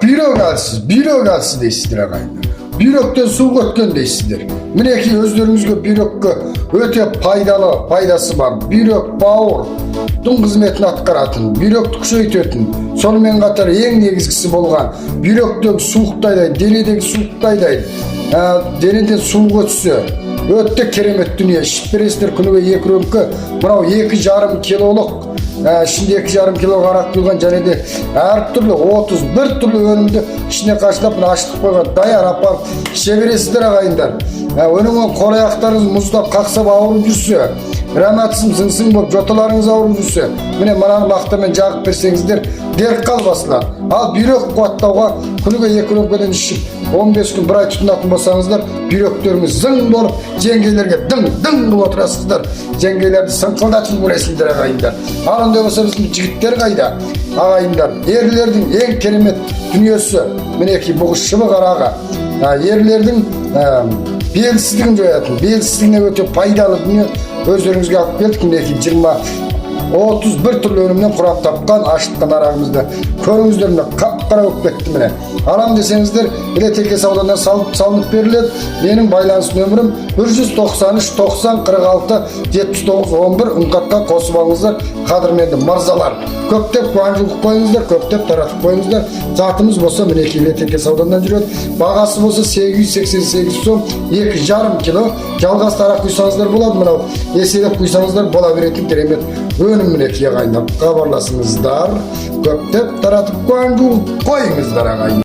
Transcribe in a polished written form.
Bürok alsız deysizdir ağaylar. Büroktan su ötken deysizdir. Mineki özlerinizge bürokka öte paydası var. Bürok bağır. Tüm hizmetini atkaratın. Büroktu kuşaytötün. Sonымен қатар ең негізгісі болған бүйректегі суықтайдай, денедегі суықтайдай, денеден суық өтсе өтті керемет дүние. Ішіп бересіздер күніге 2 рөмкі, мынау 2,5 килолық, ішінде 2,5 кило арақ құйған және де әртүрлі 31 түрлі өнімді ішіне қашылап ашытып қойған даяр апарып іше бересіздер ағайындар. Өніңен қораяқтарыңыз мұздап қақсап ауырып жүрсе, раматсым сыңсың болып жоталарыңыз ауырып жүрсе, міне мынаны мақтамен жағып берсеңіздер дерт қалбасылар. Ал бүйрек қуаттауға күніге 2 рөмкеден ішіп 15 күн 1 ай тұтынатын болсаңыздар, бүйректеріңіз зың болып, жеңгейлерге дың қылып отырасыздар. Жеңгейлерді сыңқылдатып көресіздер ағайындар. Ал ондай болса біздің жігіттер қайда? Ағайындар, ерлердің ең керемет дүниесі мінеки бұғы шыбық араға. Ерлердің белсіздігін жоятын, белсіздігіне өте пайдалы дүние өздеріңізге алып келдік. Мінеки 31 түрлі өнімнен құрап тапқан ашытқан арағымызды көріңіздер, міне қап-қара болып кетті. Міне алам десеңіздер Теке саудадан салынып беріледі. Менің байланыс нөмірім 193 90 46 79 11. Үнқатқа қосып алыңыздар қадірменді мырзалар. Көптеп қуаншылық қойыңыздар, көптеп таратып қойыңыздар. Затымыз болса мінеки Теке саудадан жүреді. Бағасы болса 888 сом 2,5 кило. Жалғас тарақ құйсаңыздар болады. Мынау еселеп құйсаңыздар бола беретін керемет өнім мінеки ағайындар. Хабарласыңыздар, көптеп таратып қойыңыздар ағайындар.